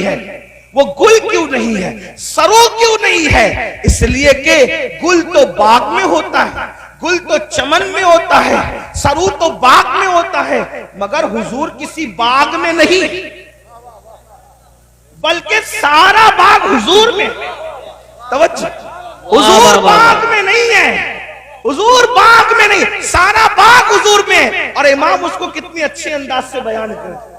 نہیں ہے؟ وہ گل کیوں نہیں ہے؟ سرو کیوں نہیں ہے؟ اس لیے کہ گل تو باغ میں ہوتا ہے، گل تو چمن میں ہوتا ہے، سرو تو باغ میں ہوتا ہے، مگر حضور کسی باغ میں نہیں، بلکہ سارا باغ حضور میں۔ توجہ، حضور باغ میں نہیں ہے، حضور باغ میں نہیں، سارا باغ حضور میں۔ اور امام اس کو کتنی اچھے انداز سے بیان کرتے ہیں۔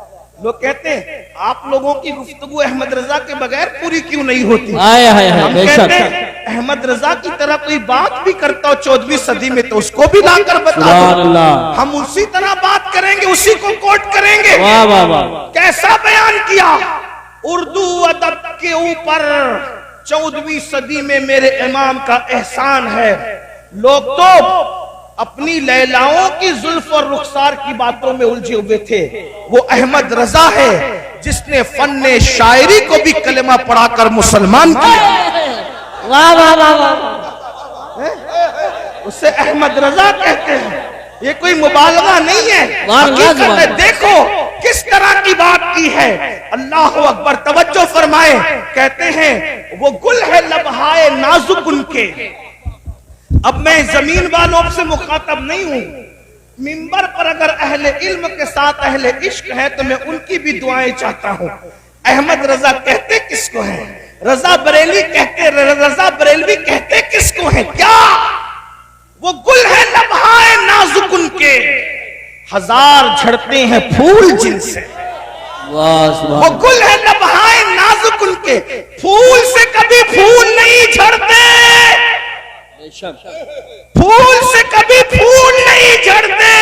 لوگ کہتے ہیں آپ لوگوں کی گفتگو احمد رضا کے بغیر پوری کیوں نہیں ہوتی؟ ہم کہتے ہیں احمد رضا کی طرح کوئی بات بھی کرتا ہو 14ویں صدی میں تو اس کو بھی لا کر بتا دو، ہم اسی طرح بات کریں گے، اسی کو کوٹ کریں گے۔ کیسا بیان کیا؟ اردو ادب کے اوپر 14ویں صدی میں میرے امام کا احسان ہے۔ لوگ تو اپنی لیلاؤں کی زلف اور رخسار کی باتوں میں الجھے ہوئے تھے، وہ احمد رضا ہے جس نے فن شاعری کو بھی کلمہ پڑھا کر مسلمان کیا۔ اسے احمد رضا کہتے ہیں، یہ کوئی مبالغہ نہیں ہے، حقیقت ہے۔ دیکھو کس طرح کی بات کی ہے۔ اللہ اکبر، توجہ فرمائے۔ کہتے ہیں وہ گل ہے لبہائے نازک ان کے۔ اب میں زمین والوں سے مخاطب نہیں ہوں، منبر پر اگر اہل علم کے ساتھ اہل عشق ہے تو میں ان کی بھی دعائیں چاہتا ہوں۔ احمد رضا کہتے کس کو ہیں؟ رضا بریلوی کہتے کس کو ہیں؟ کیا وہ گل ہے لبہائے نازک ان کے، ہزار جھڑتے ہیں پھول جن سے۔ وہ گل ہے لبہائے نازک ان کے، پھول سے کبھی پھول نہیں جھڑتے، پھول سے کبھی پھول نہیں جھڑتے،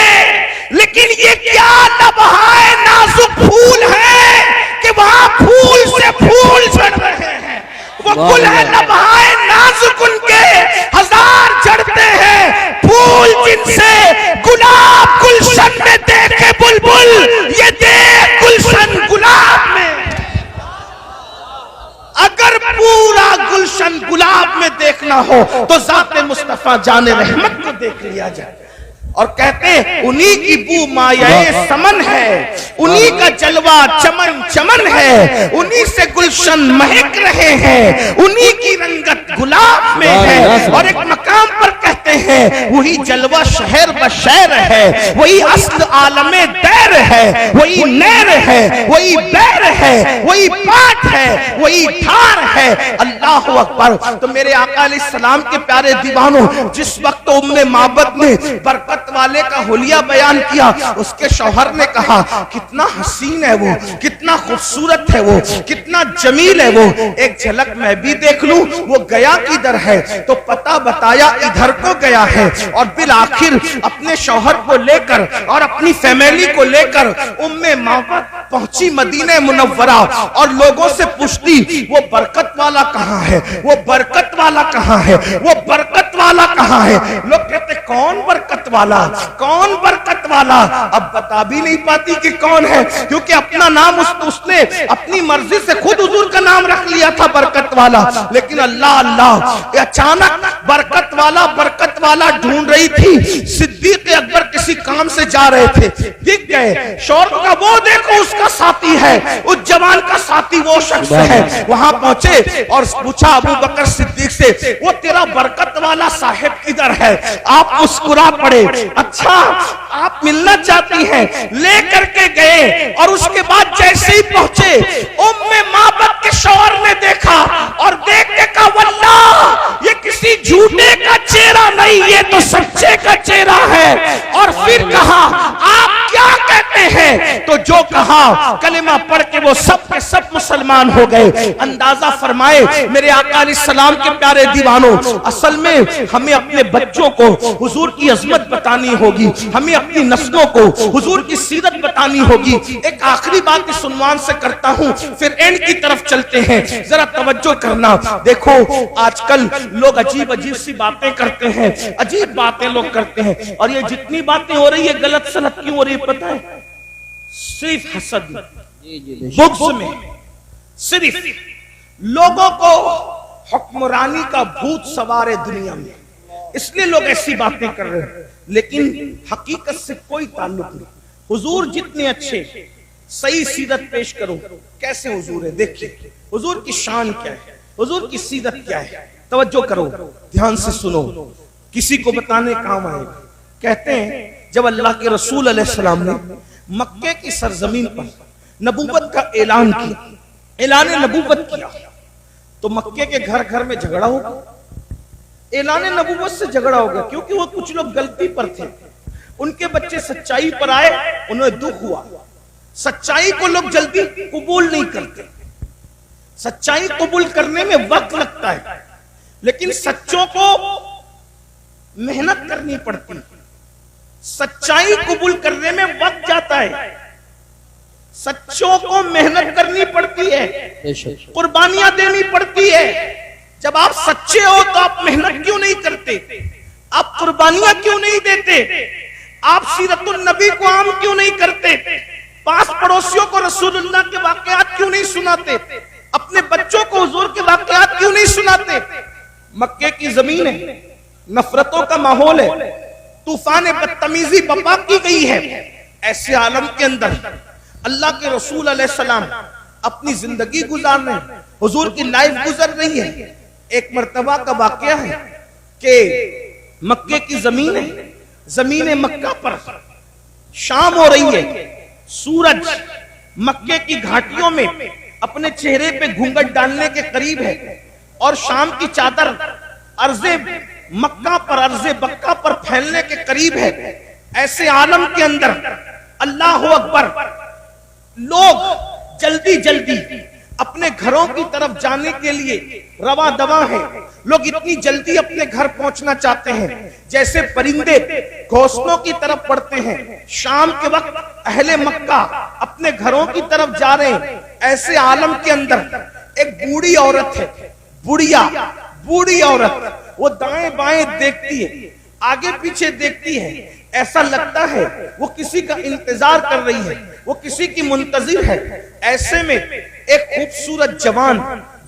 لیکن یہ کیا لبہائے نازک پھول ہے کہ وہاں پھول سے پھول جھڑ رہے ہیں۔ وہ گل ہے لبہائے نازک ان کے، ہزار جھڑتے ہیں پھول جن سے۔ گلاب گلشن میں دیکھے بلبل، یہ دیکھ گلشن گلاب میں۔ اگر پورا گلشن گلاب میں دیکھنا ہو تو ذات مصطفیٰ جان رحمت کو دیکھ لیا جائے۔ اور کہتے ہیں انہی کی بو مایہ سمن ہے، انہی کا جلوہ چمن چمن ہے، انہی سے گلشن مہک رہے ہیں، انہی کی رنگت گلاب میں ہے۔ اور ایک مقام پر کہتے ہیں وہی جلوہ شہر بشیر ہے، وہی اصل عالم دیر ہے، وہی نیر ہے، وہی بیر ہے، وہی پاٹ ہے، وہی دھار ہے۔ اللہ اکبر۔ تو میرے آقا علیہ السلام کے پیارے دیوانوں، جس وقت ام معبد نے برکت والے کا حلیہ بیان کیا، اس کے شوہر نے کہا کتنا حسین ہے وہ، کتنا خوبصورت ہے وہ، کتنا جمیل ہے وہ، ایک جھلک میں بھی دیکھ لوں۔ وہ گیا کدھر ہے تو پتہ بتایا ادھر کو گیا ہے، اور بالآخر اپنے شوہر کو لے کر اور اپنی فیملی کو لے کر ام معبد پہنچی مدینہ منورہ، اور لوگوں سے پوچھتی وہ برکت والا کہاں ہے، وہ برکت والا کہاں ہے، وہ برکت والا کہاں ہے۔ لوگ کہتے کون برکت والا، کون برکت والا؟ اب بتا بھی نہیں پاتی کہ کون ہے، کیونکہ اپنا نام اس نے اپنی مرضی سے خود حضور کا نام رکھ لیا تھا برکت والا۔ لیکن اللہ اللہ، اچانک برکت والا ڈھونڈ رہی تھی۔ صدیق اکبر کسی کام سے جا رہے تھے، دکھ گئے، شور کا وہ دیکھو اس کا ساتھی ہے، اس جوان کا ساتھی وہ شخص ہے۔ وہاں پہنچے اور پوچھا ابو بکر صدیق سے وہ تیرا برکت والا صاحب کدھر ہے؟ آپ مسکرا پڑے، اچھا آپ ملنا چاہتی ہیں؟ لے کر کے گئے، اور اس کے بعد جیسے ہی پہنچے ام معبد کے شوہر نے دیکھا اور دیکھ کے کہا واللہ یہ کسی جھوٹے کا چہرہ نہیں، یہ تو سچے کا چہرہ ہے۔ اور پھر کہا آپ کیا کہتے ہیں؟ تو جو کہا کلمہ پڑھ کے وہ سب کے سب مسلمان ہو گئے۔ اندازہ فرمائے میرے آقا علیہ السلام کے پیارے دیوانوں، اصل میں ہمیں اپنے بچوں کو حضور کی عظمت بتانی ہوگی، ہمیں اپنی نسلوں کو حضور کی سیرت بتانی ہوگی۔ ایک آخری بات اس عنوان سے کرتا ہوں، پھر اینڈ کی طرف چلتے ہیں، ذرا توجہ کرنا۔ دیکھو آج کل لوگ عجیب سی باتیں کرتے ہیں، عجیب باتیں لوگ کرتے ہیں، اور یہ جتنی باتیں ہو رہی ہے غلط سلط کیوں ہو رہی ہے پتہ ہے؟ صرف حسد میں، بغض میں، صرف لوگوں کو حکمرانی کا بھوت سوار ہے دنیا میں، اس لیے لوگ ایسی باتیں کر رہے ہیں، لیکن حقیقت سے کوئی تعلق نہیں۔ حضور جتنے اچھے، صحیح سیرت پیش کروں کیسے حضور ہے. دیکھیے حضور کی شان کیا ہے, حضور کی سیرت کیا ہے. توجہ کرو, دھیان سے سنو, کسی کو بتانے کام آئے گا. کہتے ہیں جب اللہ کے رسول علیہ السلام نے مکے کی سرزمین پر نبوت کا اعلان کیا, اعلان نبوت کیا, تو مکے کے گھر گھر میں جھگڑا ہو گیا. اعلان نبوت سے جھگڑا ہو گیا کیونکہ وہ کچھ لوگ غلطی پر تھے, ان کے بچے سچائی پر آئے, انہیں دکھ ہوا. سچائی کو لوگ جلدی قبول نہیں کرتے, سچائی قبول کرنے میں وقت لگتا ہے, لیکن سچوں کو محنت کرنی پڑتی. سچائی قبول کرنے میں وقت جاتا ہے, سچوں کو محنت کرنی پڑتی ہے, قربانیاں دینی پڑتی ہے. جب آپ سچے ہو تو آپ محنت کیوں نہیں کرتے, آپ قربانیاں کیوں نہیں دیتے, آپ سیرت النبی کو عام کیوں نہیں کرتے, پاس پڑوسیوں کو رسول اللہ کے واقعات کیوں نہیں سناتے, اپنے بچوں کو حضور کے واقعات کیوں نہیں سناتے. مکے کی زمین ہے, نفرتوں کا ماحول ہے, طوفان بدتمیزی بپا کی گئی ہے. ایسے عالم کے اندر اللہ کے رسول علیہ السلام اپنی زندگی گزار رہے ہیں, حضور کی لائف گزر رہی ہے. ایک مرتبہ کا واقعہ ہے کہ مکے کی زمین ہے, زمین مکہ پر شام ہو رہی ہے, سورج مکے کی گھاٹیوں میں اپنے چہرے پہ گھونگٹ ڈالنے کے قریب ہے, اور شام کی چادر ارض مکہ پر, ارض بکہ پر پھیلنے کے قریب ہے. ایسے عالم کے اندر اللہ اکبر, لوگ جلدی جلدی اپنے گھروں کی طرف جانے کے لیے رواں دواں ہیں. لوگ اتنی جلدی اپنے گھر پہنچنا چاہتے ہیں جیسے پرندے گھونسلوں کی طرف بڑھتے ہیں. شام کے وقت اہل مکہ اپنے گھروں کی طرف جا رہے ہیں. ایسے عالم کے اندر ایک بوڑھی عورت ہے, بوڑھی عورت, وہ دائیں بائیں دیکھتی ہے, آگے پیچھے دیکھتی ہے, ایسا لگتا ہے وہ کسی کا انتظار کر رہی ہے, وہ کسی کی منتظر ہے. ایسے میں ایک خوبصورت جوان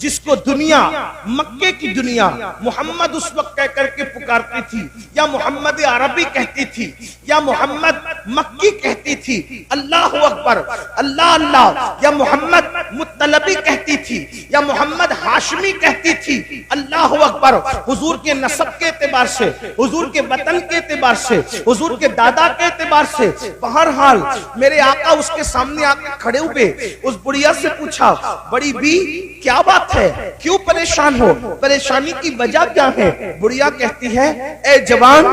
جس کو دنیا, مکے کی دنیا محمد اس وقت کہہ کر کے پکارتی تھی, یا محمد عربی کہتی تھی, یا محمد مکی کہتی تھی, اللہ اکبر, اللہ اللہ, یا محمد مطلبی کہتی تھی, یا محمد ہاشمی کہتی تھی, اللہ اکبر. حضور کے نسب کے اعتبار سے, حضور کے وطن کے اعتبار سے, حضور کے دادا کے اعتبار سے, بہرحال میرے آقا اس کے سامنے آ کے کھڑے ہوئے. اس بڑھیا سے پوچھا, بڑی بی کیا بات ہے, کیوں پریشان ہو, پریشانی کی وجہ کیا ہے. بڑھیا کہتی ہے, اے جوان,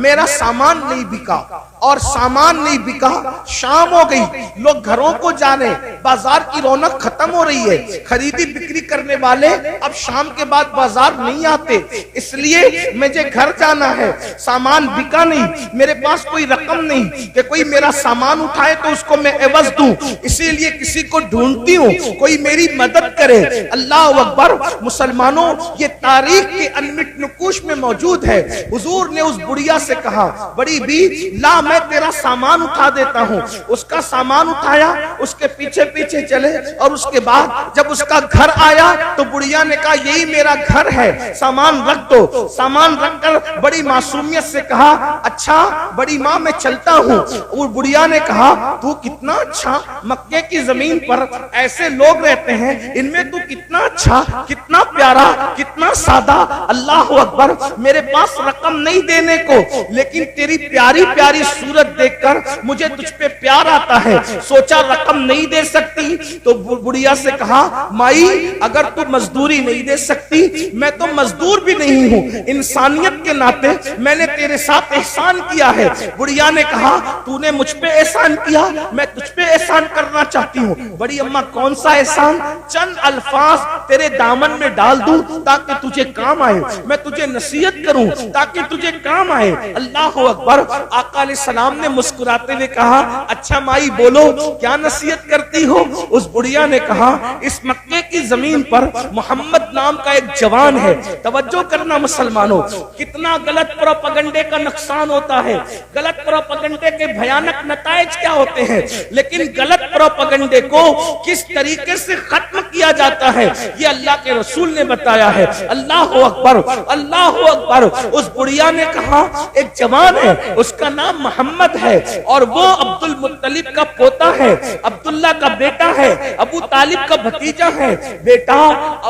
میرا سامان نہیں بکا, اور سامان نہیں بکا, شام ہو گئی, لوگ گھروں کو جا رہے, بازار کی رونق ختم ہو رہی ہے, خریدی بکری کرنے والے اب شام کے بعد بازار نہیں آتے, اس لیے مجھے گھر جانا ہے, سامان بکا نہیں, میرے پاس کوئی رقم نہیں کہ کوئی میرا سامان اٹھائے تو اس کو میں عوض دوں, اسی لیے کسی کو ڈھونڈتی ہوں کوئی میری مدد کرے. اللہ اکبر. مسلمانوں, یہ تاریخ کے انمٹ نقوش میں موجود ہے. حضور نے اس بڑھیا سے کہا, بڑی بی لا, میں تیرا سامان اٹھا دیتا ہوں. اس کا سامان اٹھایا, اس کے پیچھے پیچھے چلے, اور اس کے بعد جب اس کا گھر آیا تو بڑھیا نے کہا, یہی میرا گھر ہے, سامان رکھ دو. سامان رکھ کر بڑی معصومیت سے کہا, اچھا بڑی ماں میں چلتا ہوں. اور بڑھیا نے کہا, تو کتنا اچھا, مکے کی زمین پر ایسے لوگ رہتے ہیں, ان میں تو کتنا اچھا, کتنا پیارا, کتنا سادہ. اللہ اکبر. میرے پاس رقم نہیں دینے کو, لیکن تیری پیاری پیاری صورت دیکھ کر مجھے تجھ پہ پیار آتا ہے. سوچا رقم نہیں دے سکتی, تو بڑھیا سے کہا, مائی اگر تو مزدوری نہیں دے سکتی, میں تو مزدور بھی نہیں ہوں, انسانیت کے ناطے میں نے تیرے ساتھ احسان کیا ہے. بڑھیا نے کہا, تو نے مجھ پہ احسان کیا, میں تجھ پہ احسان کرنا چاہتی ہوں. بڑی اماں, کون سا احسان؟ چند الفاظ تیرے دامن میں ڈال دوں تاکہ تجھے کام آئے, میں تجھے نصیحت کروں تاکہ تجھے کام آئے. اللہ اکبر. آقا علیہ السلام نے مسکراتے ہوئے کہا, اچھا مائی بولو کیا نصیحت کرتی ہو. اس بڑھیا نے کہا, اس مکے کی زمین پر محمد نام کا ایک جوان ہے. توجہ کرنا مسلمانوں, کتنا غلط پروپیگنڈے کا نقصان ہوتا ہے, غلط پروپیگنڈے کے بھیانک نتائج کیا ہوتے ہیں, لیکن غلط پروپیگنڈے کو کس طریقے سے ختم کیا جاتا ہے یہ اللہ کے رسول نے بتایا ہے. اللہ اکبر, اللہ اکبر. اس بڑھیا نے کہا, ایک جوان ہے, اس کا نام محمد ہے اور وہ عبد المطلب کا پوتا ہے، عبداللہ کا بیٹا ہے، ابو طالب کا بھتیجا ہے۔ بیٹا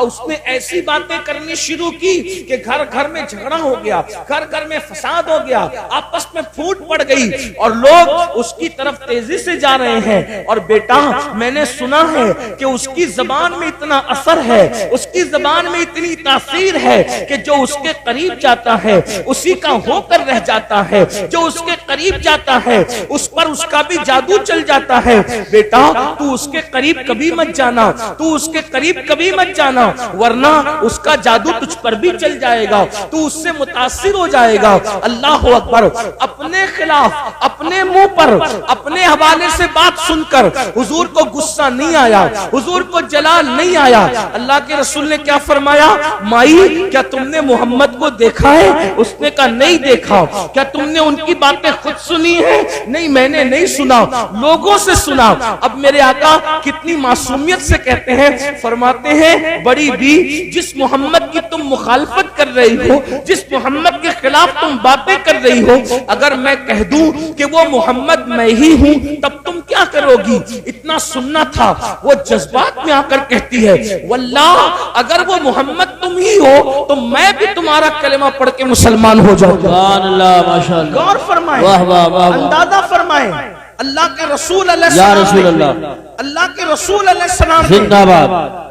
اس نے ایسی باتیں کرنی شروع کی کہ گھر گھر میں جھگڑا ہو گیا، گھر گھر میں فساد ہو گیا، آپس میں پھوٹ پڑ گئی اور لوگ اس کی طرف تیزی سے جا رہے ہیں۔ اور بیٹا میں نے سنا ہے کہ اس کی زبان میں اتنا اثر ہے، اس کی زبان میں اتنی تاثیر ہے کہ جو اس کے قریب جاتا ہے اسی کا ہو کر رہ جاتا ہے، جو اس کے قریب جاتا ہے اس پر اس کا بھی جادو چل جاتا ہے۔ بیٹا تو اس کے قریب کبھی مت جانا، تو اس کے قریب کبھی مت جانا، ورنہ اس کا جادو تجھ پر بھی چل جائے گا، تو اس سے متاثر ہو جائے گا۔ اللہ اکبر۔ اپنے خلاف اپنے منہ پر اپنے حوالے سے بات سن کر حضور کو غصہ نہیں آیا، حضور کو جلال نہیں آیا۔ اللہ کے رسول نے کیا فرمایا؟ مائی کیا تم نے محمد کو دیکھا ہے؟ اس نے کہا نہیں دیکھا۔ کیا تم نے ان کی باتیں خود سنی ہے؟ نہیں میں نے نہیں سنا، لوگوں سے سنا۔ اب میرے آقا کتنی معصومیت سے کہتے ہیں، فرماتے ہیں بڑی بھی جس محمد کی تم مخالفت کر رہی ہو، جس محمد کے خلاف تم باتیں کر رہی ہو، اگر میں کہہ دوں کہ وہ محمد میں ہی ہوں تب تم کیا کرو گی؟ اتنا سننا تھا۔ وہ جذبات میں آ کر کہتی ہے واللہ اگر وہ محمد تم ہی ہو تو میں بھی تمہارا کلمہ پڑھ کے مسلمان ہو جاؤں گا۔ سبحان اللہ، ماشاءاللہ، غور فرمائیں، واہ واہ واہ، اندازہ فرمائیں۔ اللہ کے رسول علیہ یا السلام رسول اللہ، اللہ کے رسول علیہ السلام زندہ باد،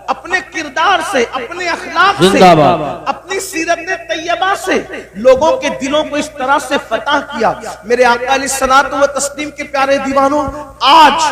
اپنے کردار سے، اپنے اخلاق سے، زندہ باد، اپنی سیرت طیبہ سے لوگوں کے دلوں کو اس طرح سے فتح کیا۔ میرے آقا علیہ الصلوۃ والتسلیم کے پیارے دیوانوں، آج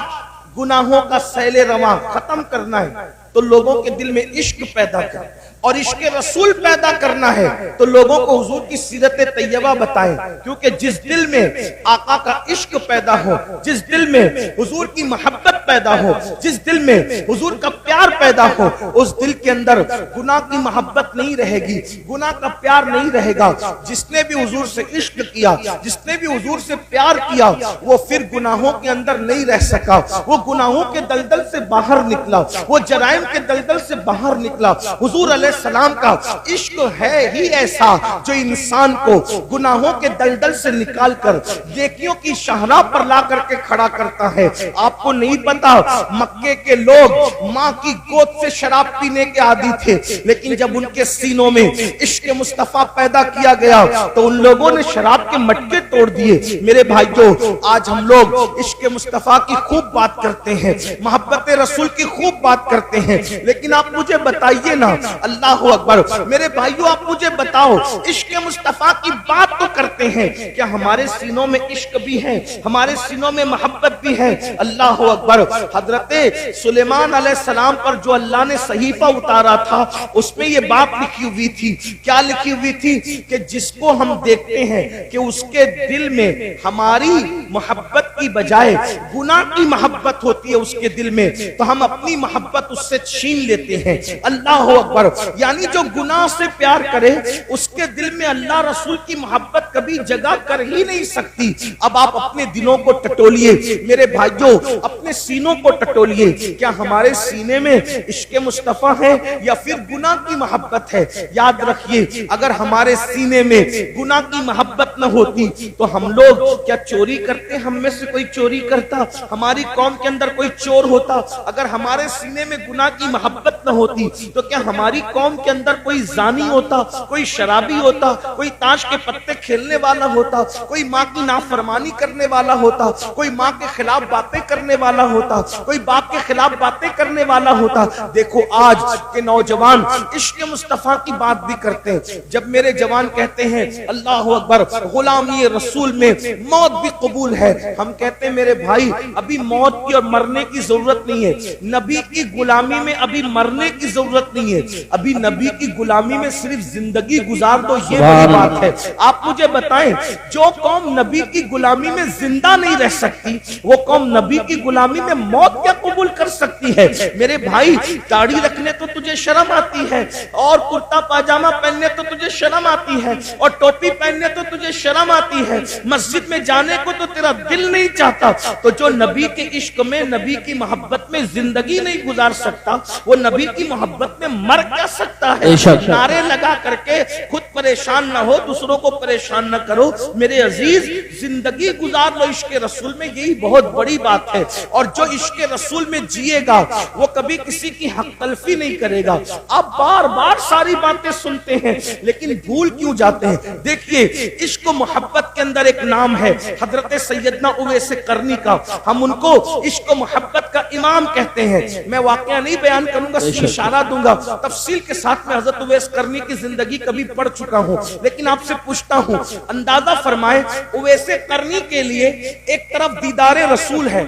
گناہوں کا سیل رواں ختم کرنا ہے تو لوگوں کے دل میں عشق پیدا کر، اور عشق رسول پیدا کرنا ہے تو لوگوں کو حضور کی سیرت طیبہ بتائیں، کیونکہ جس دل میں آقا کا عشق پیدا ہو، جس دل میں حضور کی محبت پیدا ہو، جس دل میں حضور کا پیار پیدا ہو، اس دل کے اندر گناہ کی محبت نہیں رہے گی، گناہ کا پیار نہیں رہے گا۔ جس نے بھی حضور سے عشق کیا، جس نے بھی حضور سے پیار کیا، وہ پھر گناہوں کے اندر نہیں رہ سکا، وہ گناہوں کے دلدل سے باہر نکلا، وہ جرائم کے دلدل سے باہر نکلا۔ حضور علیہ السلام کا عشق ہے ہی ایسا جو انسان کو گناہوں کے دلدل سے نکال کر نیکیوں کی شاہراہ پر لا کر کے کھڑا کرتا ہے۔ آپ کو نہیں پتا مکے کے لوگ ماں کی گود سے شراب پینے کے عادی تھے، لیکن جب ان کے سینوں میں عشق مصطفیٰ پیدا کیا گیا تو ان لوگوں نے شراب کے مٹکے توڑ دیے۔ میرے بھائیوں، آج ہم لوگ عشق مصطفیٰ کی خوب بات کرتے ہیں، محبت رسول کی خوب بات کرتے ہیں، لیکن آپ مجھے بتائیے نا، اللہ اکبر، میرے بھائیوں آپ مجھے بتاؤ، عشق مصطفیٰ کی بات تو کرتے ہیں، کیا ہمارے سینوں میں عشق بھی ہے؟ ہمارے سینوں میں محبت بھی ہے؟ اللہ اکبر۔ حضرت سلیمان علیہ السلام پر جو اللہ نے صحیفہ اتارا تھا اس میں یہ بات لکھی ہوئی تھی، کیا لکھی ہوئی تھی؟ کہ جس کو ہم دیکھتے ہیں کہ اس کے دل میں ہماری محبت کی بجائے گناہ کی محبت ہوتی ہے اس کے دل میں، تو ہم اپنی محبت اس سے چھین لیتے ہیں۔ اللہ اکبر۔ یعنی جو گناہ سے پیار کرے اس کے دل میں اللہ رسول کی محبت کبھی جگہ کر ہی نہیں سکتی۔ اب آپ اپنے دلوں کو ٹٹولیے میرے بھائیوں، اپنے سینوں کو ٹٹولیے، کیا ہمارے سینے میں عشق مصطفیٰ ہے یا پھر گناہ کی محبت ہے؟ یاد رکھیے، اگر ہمارے سینے میں گناہ کی محبت نہ ہوتی تو ہم لوگ کیا چوری کرتے؟ ہم میں سے کوئی چوری کرتا؟ ہماری قوم کے اندر کوئی چور ہوتا؟ اگر ہمارے سینے میں گناہ کی محبت نہ ہوتی تو کیا ہماری قوم کے اندر کوئی زانی ہوتا، کوئی شرابی ہوتا، کوئی تاش کے پتے کھیلنے والا ہوتا، کوئی ماں کی نافرمانی کرنے والا ہوتا، کوئی ماں کے خلاف باتیں کرنے والا ہوتا، کوئی باپ کے خلاف باتیں کرنے والا ہوتا؟ دیکھو آج کے نوجوان عشق مصطفیٰ کی بات بھی کرتے ہیں۔ جب میرے جوان کہتے ہیں اللہ اکبر غلامی رسول میں موت بھی قبول ہے، ہم کہتے ہیں میرے بھائی ابھی موت کی اور مرنے کی ضرورت نہیں ہے، نبی کی غلامی میں ابھی مرنے کی ضرورت نہیں ہے، ابھی نبی کی غلامی میں صرف زندگی گزار دو، یہ بڑی بات ہے۔ آپ مجھے بتائیں جو قوم نبی کی غلامی میں زندہ نہیں رہ سکتی وہ قوم نبی کی غلامی میں موت کیا قبول کر سکتی ہے؟ میرے بھائی داڑھی رکھنے تو تجھے شرم آتی ہے، اور کرتا پاجامہ پہننے تو تجھے شرم آتی ہے، اور ٹوپی پہننے تو تجھے شرم آتی ہے، مسجد میں جانے کو تو تیرا دل نہیں چاہتا، تو جو نبی کے عشق میں، نبی کی محبت میں زندگی نہیں گزار سکتا وہ نبی کی محبت میں مر کیا سکتا ہے؟ نعرے لگا کر کے خود کو پریشان نہ ہو، دوسروں کو پریشان نہ کرو۔ میرے عزیز زندگی گزار لو عشق رسول میں، یہی بہت بڑی بات ہے۔ اور جو عشق رسول میں جیے گا وہ کبھی کسی کی حق تلفی نہیں کرے گا۔ آپ بار بار ساری باتیں سنتے ہیں لیکن بھول کیوں جاتے ہیں؟ دیکھیے عشق و محبت کے اندر ایک نام ہے حضرت سیدنا اویس قرنی کا، ہم ان کو عشق و محبت کا امام کہتے ہیں۔ میں واقعہ نہیں بیان کروں گا، صرف اشارہ دوں گا، تفصیل کے ساتھ میں حضرت اویس قرنی کی زندگی کبھی پڑھ چکا ہوں، لیکن آپ سے پوچھتا ہوں اندازہ فرمائیں اویس قرنی کے لیے ایک طرف دیدار رسول ہے،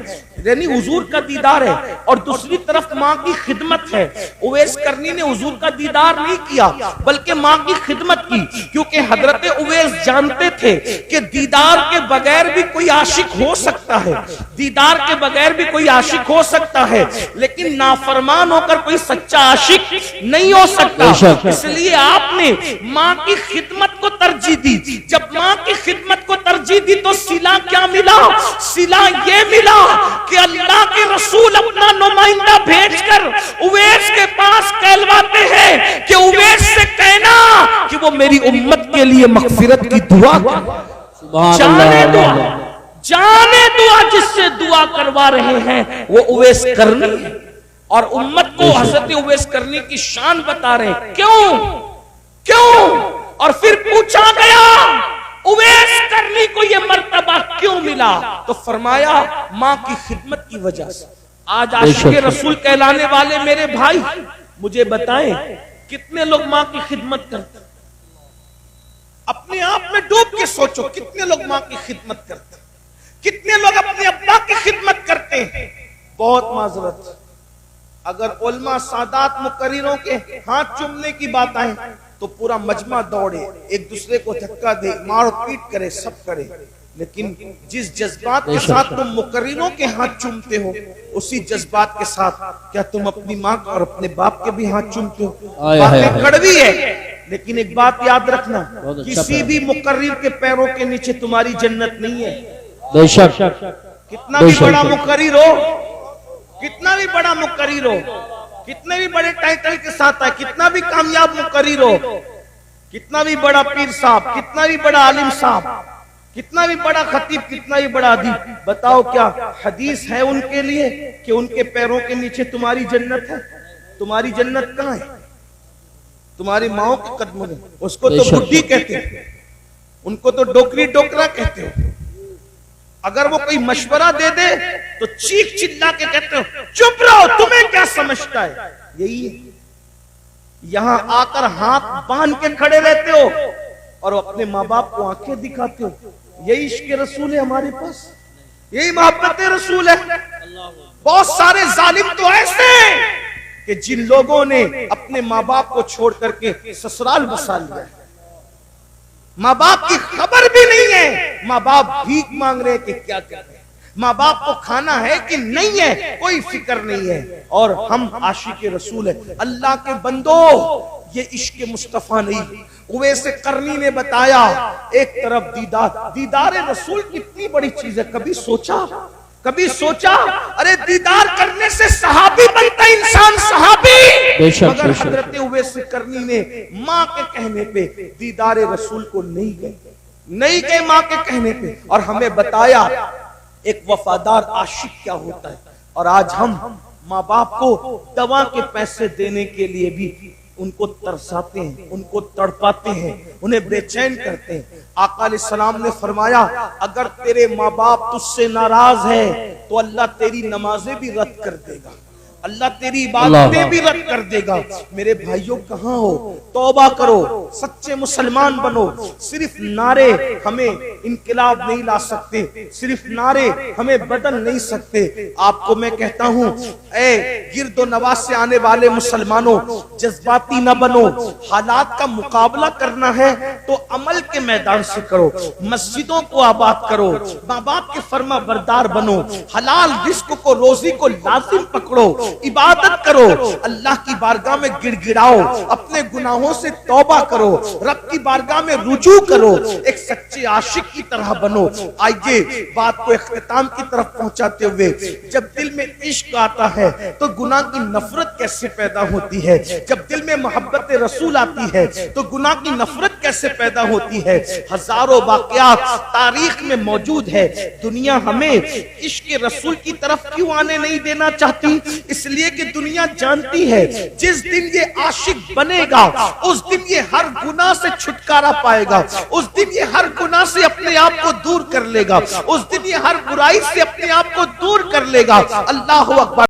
یعنی حضور کا دیدار ہے، اور دوسری طرف ماں کی خدمت ہے۔ اویس قرنی نے حضور کا دیدار نہیں کیا بلکہ ماں کی خدمت کی، کیونکہ حضرت اویس جانتے تھے کہ دیدار کے بغیر بھی کوئی عاشق ہو سکتا ہے، دیدار کے بغیر بھی کوئی عاشق ہو سکتا ہے، لیکن نافرمان ہو کر کوئی سچا عاشق نہیں ہو سکتا۔ اس لیے آپ نے ماں کی خدمت کو ترجیح دی۔ جب ماں کی خدمت کو ترجیح دی تو صلہ کیا ملا؟ صلہ یہ ملا کہ اللہ کے رسول اپنا نمائندہ بھیج کر اویس کے پاس کہلواتے ہیں کہ اویس سے کہنا کہ وہ میری امت کے لیے مغفرت کی دعا کرے۔ جانے دعا جس سے دعا کروا رہے ہیں وہ اویس قرنی ہے، اور امت کو حضرت اویس قرنی کی شان بتا رہے ہیں۔ کیوں؟ اور پھر پوچھا گیا اویس قرنی کو یہ مرتبہ کیوں ملا؟ تو فرمایا ماں کی خدمت کی وجہ سے۔ آج عاشق رسول کہلانے والے میرے بھائی مجھے بتائیں کتنے لوگ ماں کی خدمت کرتے ہیں؟ اپنے آپ میں ڈوب کے سوچو کتنے لوگ ماں کی خدمت کرتے ہیں، کتنے لوگ اپنے ابا کی خدمت کرتے ہیں۔ بہت معذرت، اگر علماء سادات مقرروں کے ہاتھ چومنے کی بات آئے تو پورا مجمع دوڑے، ایک دوسرے کو دھکا دے، مار پیٹ کرے، سب کرے، لیکن جس جذبات کے ساتھ تم مقرروں کے ہاتھ چومتے ہو اسی جذبات کے ساتھ کیا تم اپنی ماں اور اپنے باپ کے بھی ہاتھ چومتے ہو؟ باتیں کڑوی ہے، لیکن ایک بات یاد رکھنا، کسی بھی مقرر کے پیروں کے نیچے تمہاری جنت نہیں ہے۔ بے شک، کتنا بھی بڑا مقرر ہو، کتنا بھی بڑا مقرر ہو، کتنے بھی بڑے ٹائٹل کے ساتھ ہے، کتنا بھی کامیاب مقرر ہو، کتنا بھی بڑا پیر صاحب، کتنا بھی بڑا عالم صاحب، کتنا بھی بڑا خطیب، کتنا بھی بڑا ادیب، بتاؤ کیا حدیث ہے ان کے لیے کہ ان کے پیروں کے نیچے تمہاری جنت ہے؟ تمہاری جنت کہاں ہے؟ تمہاری ماؤں کے قدموں میں۔ اس کو تو بڈھی کہتے ہیں، ان کو تو ڈوکری ڈوکرا کہتے ہو۔ اگر وہ کوئی مشورہ دے دے تو چیخ چلا کے کہتے ہو چپ رہو، تمہیں کیا سمجھتا ہے؟ یہی ہے، یہاں آ کر ہاتھ باندھ کے کھڑے رہتے ہو اور اپنے ماں باپ کو آنکھیں دکھاتے ہو۔ یہی عشق رسول ہے ہمارے پاس، یہی محبت رسول ہے۔ بہت سارے ظالم تو ایسے ہیں کہ جن لوگوں نے اپنے ماں باپ کو چھوڑ کر کے سسرال بسا لیا ہے، ماں باپ کی خبر بھی نہیں ہے، ماں باپ بھیک مانگ رہے کہ کیا کر رہے ہیں، ماں باپ کو کھانا ہے کہ نہیں ہے کوئی فکر نہیں ہے، اور ہم عاشق رسول ہیں۔ اللہ کے بندو، یہ عشق مصطفیٰ نہیں۔ اویس قرنی نے بتایا ایک طرف دیدار رسول کتنی بڑی چیز ہے، کبھی سوچا ارے دیدار کرنے سے صحابی بنتا انسان، صحابی، مگر حضرت اویس قرنی نے ماں کے کہنے پہ دیدار رسول کو نہیں گئے ماں کے کہنے پہ، اور ہمیں بتایا ایک وفادار عاشق کیا ہوتا ہے۔ اور آج ہم ماں باپ کو دوا کے پیسے دینے کے لیے بھی ان کو ترساتے ہیں، ان کو تڑپاتے ہیں، انہیں بے چین کرتے ہیں۔ آقا علیہ السلام نے فرمایا اگر تیرے ماں باپ تجھ سے ناراض ہے تو اللہ تیری نمازیں بھی رد کر دے گا، اللہ تیری عبادتیں بھی رد کر دے گا۔ میرے بھائیوں کہاں ہو؟ توبہ کرو، سچے مسلمان بنو۔ صرف نعرے ہمیں انقلاب نہیں لا سکتے، صرف نعرے ہمیں بدل نہیں سکتے۔ آپ کو میں کہتا ہوں اے گرد و نواز سے آنے والے مسلمانوں، جذباتی نہ بنو۔ حالات کا مقابلہ کرنا ہے تو عمل کے میدان سے کرو، مسجدوں کو آباد کرو، ماں باپ کے فرما بردار بنو، حلال رزق کو، روزی کو لازم پکڑو، عبادت کرو، اللہ کی بارگاہ میں گڑ گڑاؤ، اپنے گناہوں سے توبہ کرو، رب کی بارگاہ میں رجوع کرو، ایک سچے عاشق کی طرح بنو۔ آئیے بات کو اختتام کی طرف پہنچاتے ہوئے، جب دل میں عشق آتا ہے تو گناہ کی نفرت کیسے پیدا ہوتی ہے؟ جب دل میں محبت رسول آتی ہے تو گناہ کی نفرت کیسے پیدا ہوتی ہے؟ ہزاروں واقعات تاریخ میں موجود ہے۔ دنیا ہمیں عشق رسول کی طرف کیوں آنے نہیں دینا چاہتی؟ اس لیے کہ دنیا جانتی ہے جس دن یہ عاشق بنے گا اس دن یہ ہر گناہ سے چھٹکارا پائے گا، اس دن یہ ہر گناہ سے اپنے آپ کو دور کر لے گا، اس دن یہ ہر برائی سے اپنے آپ کو دور کر لے گا۔ اللہ اکبر۔